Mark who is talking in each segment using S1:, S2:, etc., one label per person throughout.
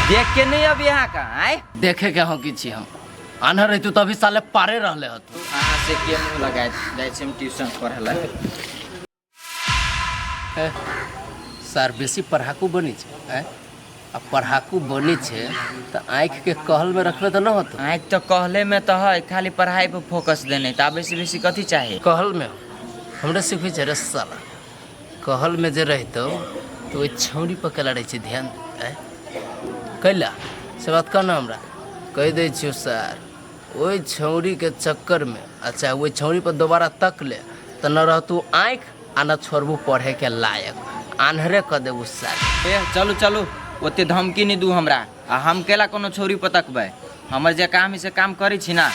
S1: देख के नहीं अब यहाँ का आए
S2: देखे के हो कि हम आन्हर रही तो अभी साले पारे रहले हो तू
S1: अहाँ से के मुँह लगाए जाए छी हम ट्यूशन पढ़े ला
S2: सर बेसी पढ़ाकू बनी छे आ पढ़ाकू बनी छे तो आँख के कहल में रखले तो न होतो
S1: आँख तो कहले में तो है खाली पढ़ाई पे फोकस देने तो बेसी बेसी कथी चाहिए
S2: कहल में हमरा सिखे छे रे साला कहल में जे रहतो तो ओइ छौरी पर केला रही छे ध्यान कैला से बात कहना हमरा कह दे छियो सर ओइ छौरी के चक्कर में अच्छा ओइ छौरी पर दोबारा तक ले तो न रहतू आँख आ न छोड़बू पढ़े के लायक आन्हरे क देबू सर
S1: ए चलू चलू ओते धमकी नहीं दू हमरा आ हम केला कोनो छोरी पर तकबै हमर जे काम है से काम करी छी ना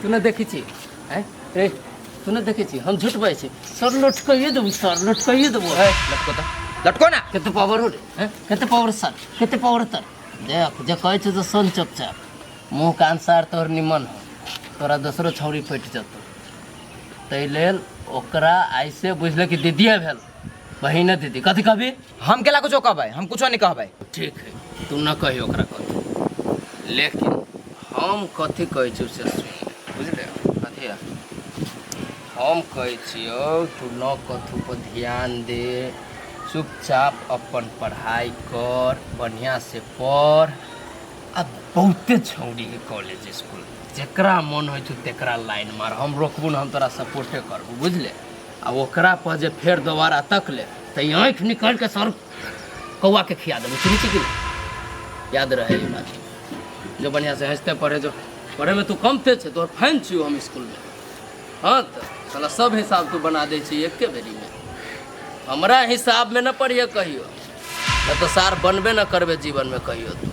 S2: तू न देखी छी रे तू न देखी छी हम झूठ बाई छी सर लटकाइए देबू सर लटकाइए देबू
S1: लटको तो लटको ना
S2: केते पावर हो रे केते पावर सर केते पावर तर देख जे कहै छै तो सुन चुपचाप मुँह कान सार तोहर निमन हो तोरा दोसरो छौरी फटि जतो तै लेल ओकरा ऐसे बुझले कि दीदिया भेल बहिन दीदी कथी कहबी
S1: हम केला कुछो कहबै हम कुछो नहीं कहबै
S2: ठीक है तू न कही ओकरा कथी लेकिन हम कथी कहै छी से सुन बुझले कथी हम कहै छियो तू न कथू पर ध्यान दे चुपचाप अपन पढ़ाई कर बढ़िया से पढ़ अब बहुते छौड़ी के कॉलेज स्कूल जेकरा मन होइ छै तेकरा लाइन मार हम रोकबू न हम तोरा सपोर्टे करबू बुझले आ ओकरा पर जे फेर दोबारा तक ले तो आँख निकाल के सर कौआ के खिया देबू सुनी छी कि याद रहे ये बात जो बढ़िया से हंसते पढ़े जो पढ़े में तू कम तेज है तो फैन छियो हम स्कूल में हाँ तो साला सब हिसाब तू बना दे छी एके बेरी में हमरा हिसाब में न पढ़िए कहियो न तो सार बनबे न करबे जीवन में कहियो तू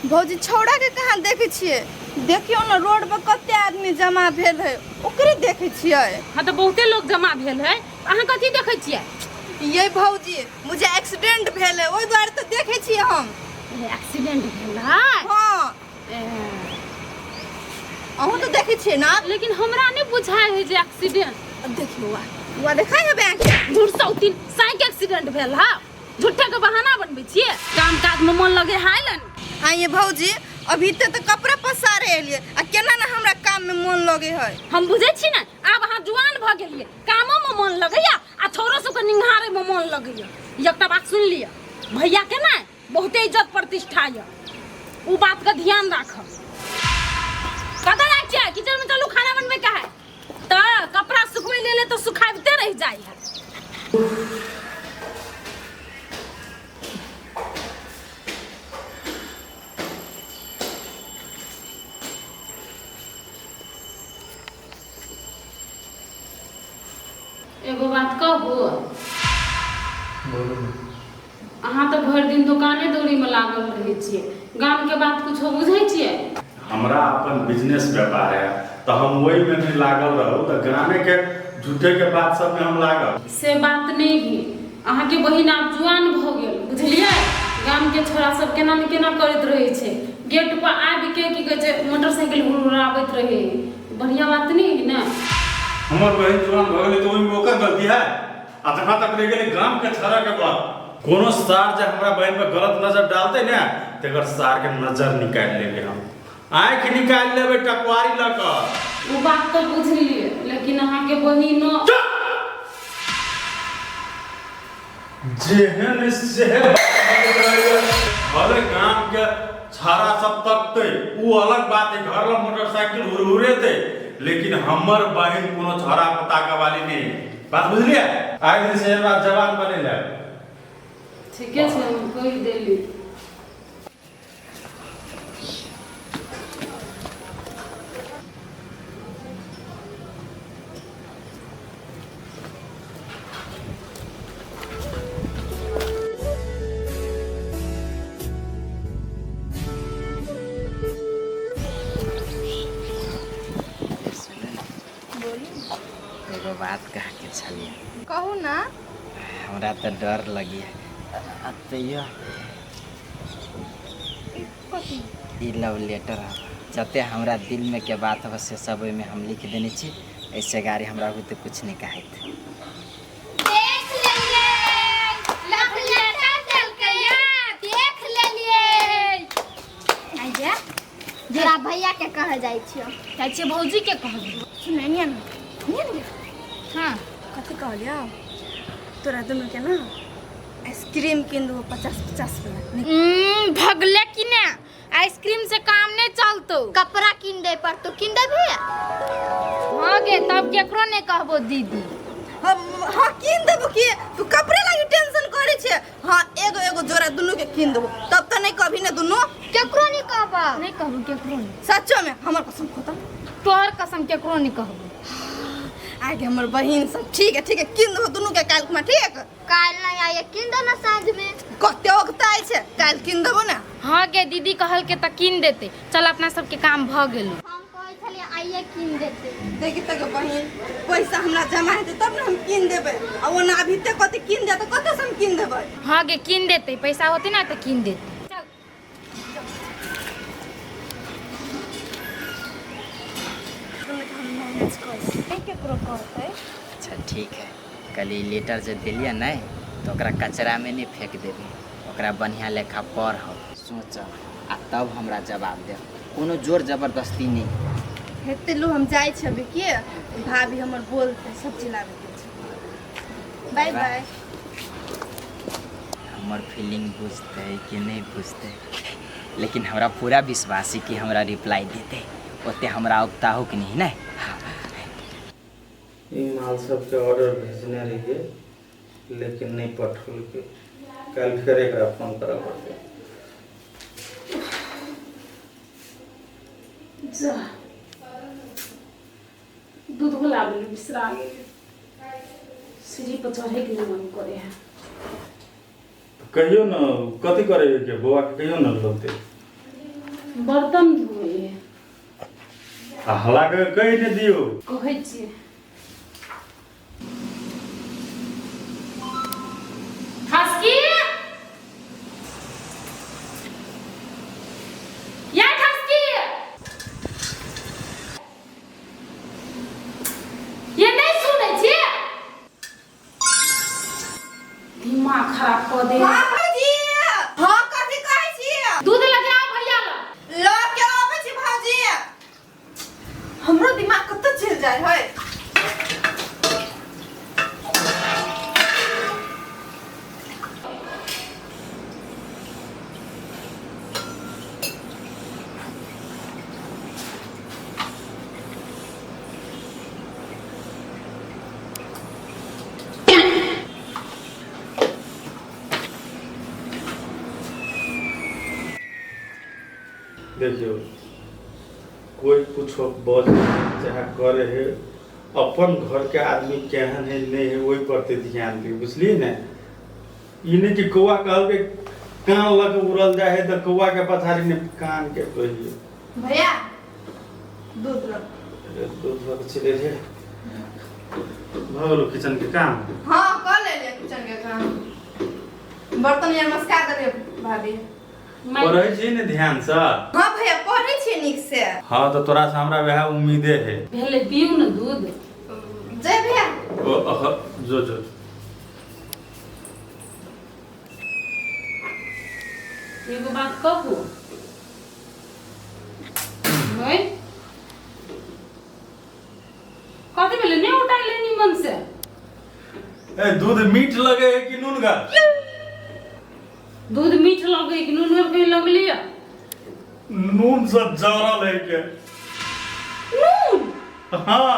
S3: भौजी छौड़ा के कहाँ देखे छिए देखियो ना रोड पर कते आदमी जमा भेल है ओकरे देखे छिए
S4: हां तो बहुते लोग जमा भेल है अहाँ कथी देखे छिए
S3: ये भौजी मुझे एक्सीडेंट भेल है ओइ द्वारे तो देखे छिए हम
S4: एक्सीडेंट भेल है
S3: हां अहू तो देखे छिए ना
S4: लेकिन हमरा नहीं बुझाय है जे एक्सीडेंट
S3: अब देखियो वा देखाय है बैंक
S4: झूठ सौतीन साइक एक्सीडेंट भेल है झूठे के बहाना बनबे छिए काम काज में मन लगे हाइलन
S3: हाँ ये भौजी अभी तो कपड़ा पसारे एलिए आ केना ना हमरा काम में मन लगे है
S4: हम बुझे छी ना अब अहाँ जुआन भ गेलिए कामों में मन लगैया आ छोरो सब के निंघारे में मन लगैया एकटा बात सुन लिया भैया के ना बहुते इज्जत प्रतिष्ठा है उ बात का ध्यान राख कतऽ जाय छियै किचन में चलू खाना बनबे का है तो कपड़ा सुखबै ले तो सुखाबते रह जाय है एगो बात कहू अहाँ तो भर दिन दुकाने दौड़ी में लागल रहे छिए गाम के बात कुछ बुझे छिए
S5: हमरा अपन बिजनेस व्यापार है तो हम वही में नहीं लागल रहू तो गाने के झूठे के बात सब में हम लागल
S4: से बात नहीं भी अहाँ के बहिन आप जुआन भ गेल बुझलिए गाम के छोरा सब केना न केना करत रहे छे गेट पर आबि के की कहे छे मोटरसाइकिल उड़ाबैत रहे बढ़िया बात नहीं है ना
S5: हमर बहन जुआन भ गेलै तो ओहि में ओकर गलती है आ जहाँ तक रह गेलै गाम के छोरा के बात कोनो सार जे हमरा बहन पे गलत नजर डालते ना तेकर सार के नजर निकाल लेबे हम आँख निकाल लेबे टकवारी ल क
S4: वो बात तो बुझलिए लेकिन अहाँ के बहिन
S5: जेहन से भले गाम के छारा सब तकते उ अलग बात है घर ला मोटरसाइकिल उड़े दे लेकिन हमर बहन कोनो छोरा पता का वाली नहीं बात बुझलिए आगे दिन से बात जवान बने ले
S4: ठीक है हम कोई देली
S1: एगो बात कह के छलिए
S3: कहू ना।
S1: हमरा तो डर लगी तैयो ई लव लेटर जते हमरा दिल में के बात हो से सब में हम लिख देने छी ऐसे गाड़ी हमरा हो तो कुछ नहीं कहत
S6: देख लेलिए लव लेटर देलकैया देख लेलिए आइया जरा भैया के कह जाइ छियो
S4: चाहे छियै भौजी के कहब
S3: सुनैनिया ना
S4: हाँ
S3: कथी कहलिया तोरा दुनू के ना आइसक्रीम किन दो 50-50 वाला।
S4: भगले कि ने आइसक्रीम से काम नहीं चलतो
S6: कपड़ा किन दे पर तो किन दे भैया
S4: हाँ गे तब केकरो नहीं कहबो दीदी
S3: हाँ किन देबो कि तू कपड़े लागी टेंशन करे छे। हाँ एगो एगो जोड़ा दुनू के किन देबो तब त नहीं कभी ना दुनू
S6: केकरो नहीं कहबा
S4: नहीं कहबो केकरो नहीं
S3: सच्चो में हमर कसम खतम
S4: तोहर कसम केकरो नहीं कहबो
S3: आगे हमर बहिन सब ठीक है किन देबो दुनू के काल में ठीक
S6: काल नहीं आइए किन दो ना साँझ में
S3: कते ओगताई छे काल किन देबो ना।
S4: हाँ गे दीदी कहल के त किन देते चल अपना सबके काम भ गेलो
S6: हम कहै छलिए आइए किन देते
S3: देखि तक बहिन पैसा हमरा जमा हेतै तब ना हम किन देबै आ ओना अभी तक कते किन दे त कते से हम किन देबै।
S4: हाँ गे किन देते पैसा होते ना तो किन देते
S1: अच्छा ठीक है कल ई लेटर जो दिलिए नहीं तो ओकरा कचरा में नहीं फेंक देबी ओकरा बढ़िया लेखा पढ़ सोच आ तब हमरा जवाब दे कोनो जोर जबरदस्ती नहीं
S3: हेते लो हम जाय छबे के भाभी हमर बोलते सब चिल्लाबे के छै। Bye bye.
S1: हमर फीलिंग बुझते कि नहीं बुझते लेकिन हमरा पूरा विश्वास है कि हमरा रिप्लाई देते ओते हमरा उगता हो कि नहीं ना।
S5: ई माल सबके ऑर्डर भेजने रहिए लेकिन नहीं पठल के कल फिर एक फोन करा पड़ते
S4: जा दूध गुलाब बिसरा गेल सीढ़ी पर चढ़े के मन करे है
S5: कहियो न कथी करे के बौआ के कहियो न लगते
S4: बर्तन धोए
S5: आ हला के कहि ने दियो
S4: कहै छियै ठसकी या ठसकी ये नहीं सुनै छियै दिमाग खराब कऽ दे
S3: हां भाजी हां कथी कहै छी
S4: दूध लगा भैया ला
S3: ल के आबै छी भाजी हमरो दिमाग कत चल जाय है।
S5: देखियो कोई कुछ बोल चाहे करे है अपन घर के आदमी केहन है नहीं है वही पर ते ध्यान दी बुझलिए ना ई नहीं कि कौआ कहल के कान लग उड़ल जाए है तो कौआ के पछाड़ी ने कान के कहिए
S3: भैया दूध लो।
S5: दूध लग चले रे भगलो किचन के काम
S3: हां कर ले किचन के काम बर्तन यार मस्का दे भाभी
S5: पढ़ै छी ने ध्यान से।
S3: हां भैया पढ़ै छी नीक से।
S5: हां तो तोरा से हमरा वह उम्मीदे है
S4: पहले पीऊ न दूध
S3: जय भैया
S5: ओ जो
S4: एगो बात कहू भाई कथी भेलै नहीं उठाइले निमन से
S5: ए दूध मीठ लगे है कि नूनगर
S4: दूध मीठ लगे कि नून में कहीं लग लिया
S5: नून सब जरा लेके
S4: नून
S5: हाँ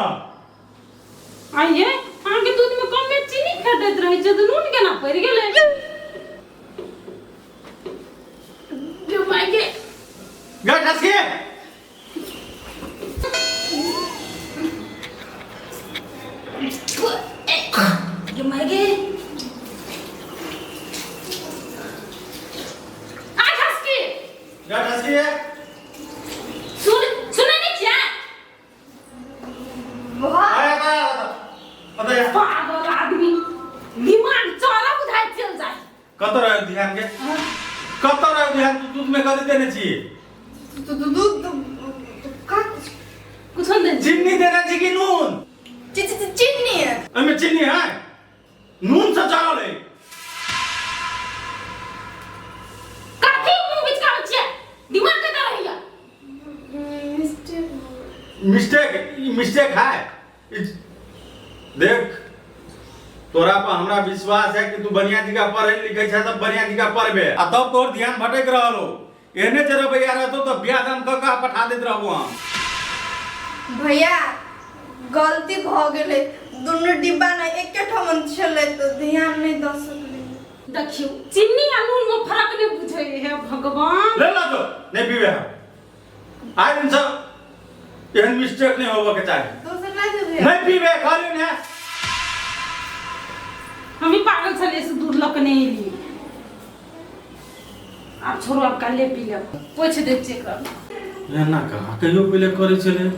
S4: आइए अहाँ के दूध में कम में चीनी फेटैत रहै छै तऽ नून केना पड़ि गेलै जो माय के
S5: गट हंसी
S4: जो माय के आ खसकी
S5: गट हंसी
S4: सुने नहीं क्या पागल आदमी दिमाग चौरा बुझाइ चल जाए
S5: कत रहे ध्यान के कत रहे ध्यान तू दूध में कथी देने छी
S3: दूध
S4: कुछ नहीं
S5: चीनी देने छी कि नून
S3: चीनी है
S5: एमे चीनी है नून से चावल है
S4: काठी मुंह बीच का बच्चा दिमाग कता रहिया
S5: मिस्टेक है देख तोरा पर हमरा विश्वास है कि तू बढ़िया जगह पढ़े लिखे छै सब बढ़िया जगह पढ़बे आ तब तोर ध्यान भटक रहलो एहने जे रवैया रहतो तो बियाह दान क के पठा देत रहबो हम
S3: भैया गलती भ गेलै दुनु डिब्बा ना एके ठमन छलै तो ध्यान नहीं द सकलै
S4: देखियो चीनी आ नून में फर्क नहीं बुझे है भगवान
S5: ले ला तो नहीं पीबे हम आज दिन सब एहन मिस्टेक नहीं होबे के चाहिए
S3: दोसर ना देबे
S5: नहीं पीबे खाली ने
S4: हम ही पागल छले से दूध लक नहीं ली आप छोड़ो आप कल ले पी ले पोछ दे चेक कर
S5: ये ना कहा कहियो पहले करे चले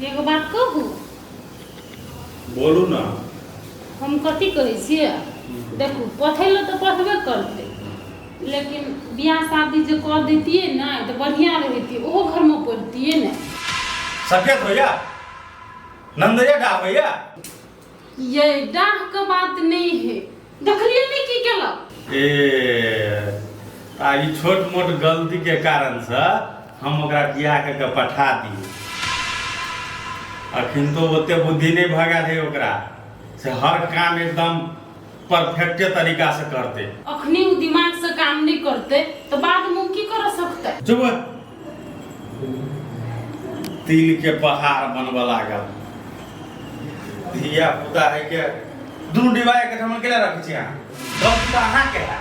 S4: एगो बात कहू
S5: बोलू ना
S4: हम कथी करै छियै देखू पढ़ै लए तऽ पढ़बे करतै लेकिन बियाह शादी जे कर देतियै ने तऽ बढ़िया रहतियै ओहो घर में पढ़तियै ने
S5: सकेत भैया नंदया डा भैया
S4: ये डाह के बात नहीं है देखलिए नहीं की केलक
S5: ए आई छोट मोट गलती के कारण से हम ओकरा बियाह के पठा दी अखिन तो ओते बुद्धि नहीं भगा दे ओकरा से हर काम एकदम परफेक्टे तरीका से करते
S4: अखनी उ दिमाग से काम नहीं करते तो बाद में की कर सकते
S5: चुप तिल के पहाड़ बनवा लागल धिया पुता है के दुनु डिब्बा के हम केला रखै छी अहाँ दस डिब्बा अहाँ के है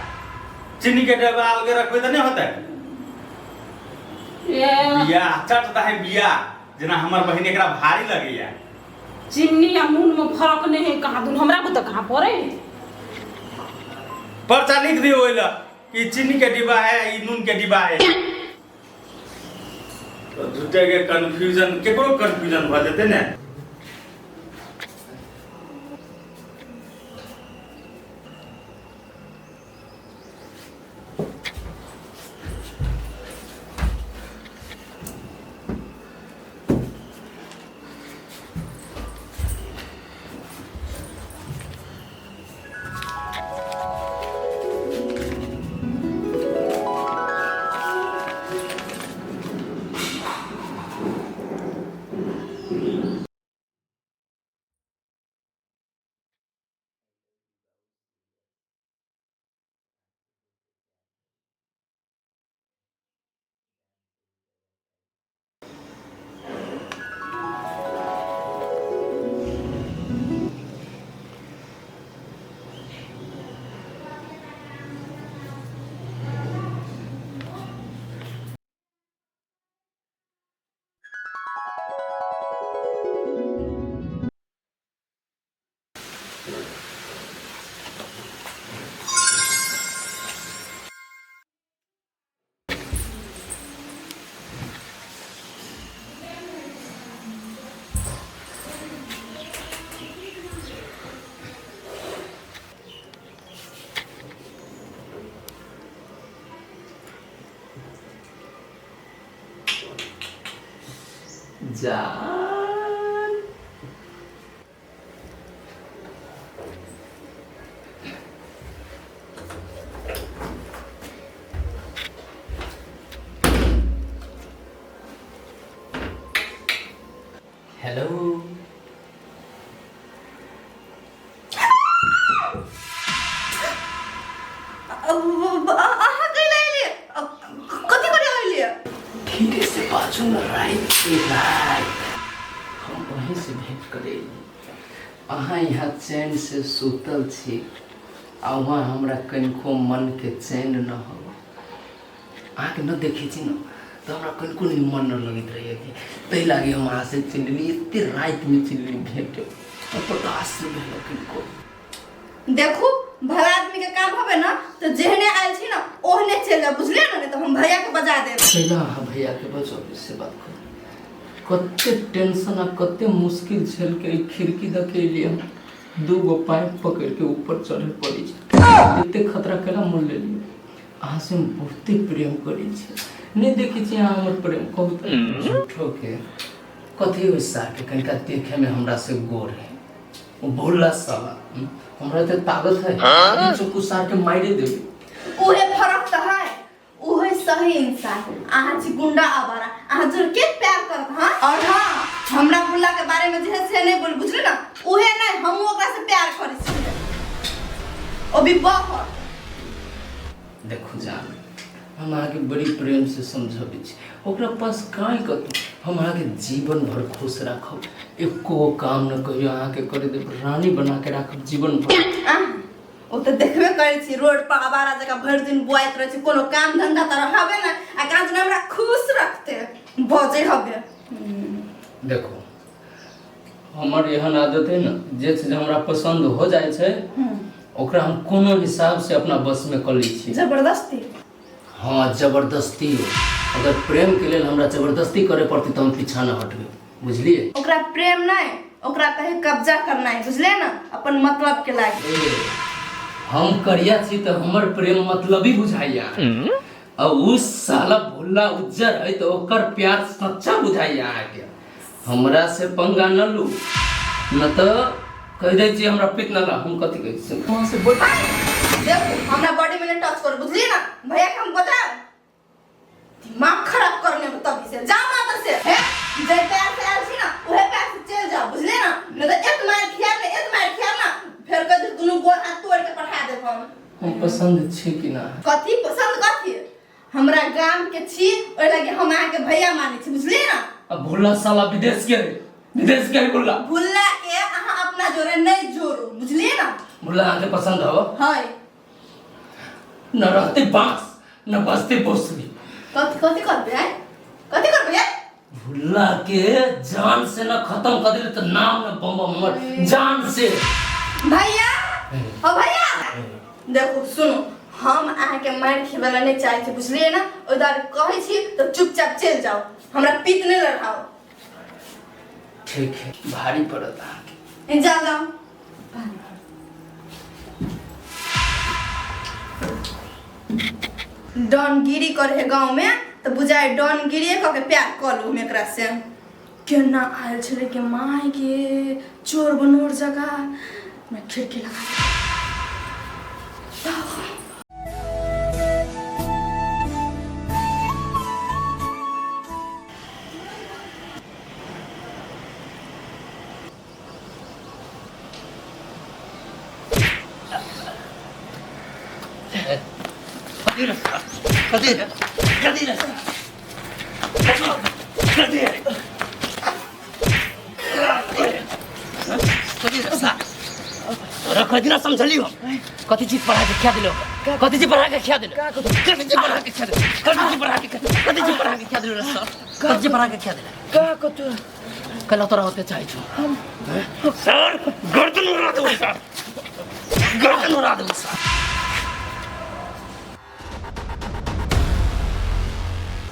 S5: चीनी के डिब्बा अलग रखबै त नहीं होतै बियाह चटता है बियाह जना हमर बहिन एकरा भारी लगैया
S4: चीनी आ नून में फर्क नहीं है कहाँ दून हमरा को तो कहाँ पड़े
S5: पर्चा लिख दियो ओइला कि चीनी के डिब्बा है ई नून के डिब्बा है तो झूठे के कंफ्यूजन केकरो कंफ्यूजन भ जेते ने
S1: जान हेलो
S3: अहाँ कैला एलियै
S2: धीरे से बाजू में राइट से राइट हम वहीं से भेंट करे अहाँ यहाँ चैन से सुतल छी आ वहाँ हमरा कनिको मन के चैन न हो अहाँ के न देखे छी न तो हमरा कनिको नहीं मन न लगत रहे तै लागे हम अहाँ से चिल्ली इतने रात में चिल्ली भेंट प्रकाश से भेल कनिको
S3: देखू भला आदमी के काम हवे ना तो जेहने आयल छी ना ओहने चल जा बुझले ना, नहीं तो हम भैया के बजा देब।
S2: चला भैया के बजाओ इससे बात कर कते टेंशन आ कते मुश्किल छल के खिड़की देखे लिए दू गो पाइप पकड़ के ऊपर चढ़े पड़ी छै एते खतरा केला मोल ले लिए अहाँ से हम बहुते प्रेम करी छी नहीं देखी छी अहाँ हमर प्रेम कहू झूठो के कथी होय सा के कनिका देखे में हमरा से गोर है वो भोला साला हमरा ते ताकत है चक्कू सार के मारे देबे
S3: उहे फर्क त है, उहे सही इंसान। आहा छी गुंडा आवारा, आहा जोर के प्यार करत हां। और हां हमरा बुल्ला के बारे में जे से नहीं बोल बुझले ना, उहे नहीं हम ओकरा से प्यार करै छी। ओ भी बहुत
S2: देखो जान हम आगे बड़ी प्रेम से समझाबे छी ओकरा पास काई कत हम आगे जीवन भर खुश राखब एको काम न कहियो आहा के करे दे रानी बना के राखब जीवन भर।
S3: ओ तो देखबे करै छी रोड पर आवारा जगह भर दिन बुआइत रहै छी, कोनो काम धंधा त रहबे ना आ काज हमरा खुश रखते बजे हबे।
S2: देखो हमर एहन आदत है ना जे चीज हमरा पसंद हो जाय छै ओकरा हम कोनो हिसाब से अपना बस में कर लै छी।
S3: जबरदस्ती
S2: हाँ जबरदस्ती अगर प्रेम के लिए हमरा जबरदस्ती करे पड़ती तो हम पीछा न हटबे बुझलिए।
S3: ओकरा प्रेम नहीं ओकरा पे कब्जा करना है बुझले ना, अपन मतलब के लागे।
S2: हम करिया छी तो हमर प्रेम मतलबी बुझाइया और उस साला भुल्ला उज्जर है तो ओकर प्यार सच्चा बुझाइया आके हमरा से पंगा न लू न तो कह दे छी हमरा पिट न ला हम कथि कहै छी वहां से बोल
S3: देखो हमरा बॉडी में टच कर बुझलिए ना, भैया के हम बता दिमाग खराब करने में तभी से जा माता से है जे पैर से आल छी ना ओहे पैर से चल जा बुझले ना, नहीं तो एक मार ना फिर कद दुनु गोर हाथ तोड़ के पठा देब हम
S2: पसंद छी कि ना
S3: कथी पसंद कथी हमरा गांव के छी ओइ लगे हम आके भैया माने छी बुझलिए ना।
S2: अब भुल्ला साला विदेश के भुल्ला
S3: भुल्ला के अहाँ अपना जोरे नहीं जोड़ो बुझलिए ना।
S2: भुल्ला आके पसंद हो
S3: हाय
S2: न रहते बांस न बजते बांसुरी
S3: कथी करबे
S2: भुल्ला के जान से न खत्म कर दिले तो नाम न बम हमर जान से
S3: भैया ओ भैया देखो सुनो हम अहाँ के मार खेबला नहीं चाहे छी बुझलिए ना, उधर कहै छी तो चुपचाप चल जाओ हमरा पीत नहीं लड़ाओ।
S2: ठीक है भारी पड़ता है
S3: जाओ डॉनगिरी करे गांव में तो बुझाए डॉनगिरी क के प्यार कर लू एकरा से केना आयल छले के माय के चोर बनोर जगह मैं खिड़की लगा
S2: कदिना समझलियो कथि चीज पढ़ा के खिया दिलो कथि चीज पढ़ा के खिया दिलो कथि चीज पढ़ा के खिया दिलो कथि चीज पढ़ा के खिया दिलो कथि चीज पढ़ा के खिया दिलो का कतो कल तोरा होते चाहि छु सर गर्दन उड़ा दो सर गर्दन उड़ा दो सर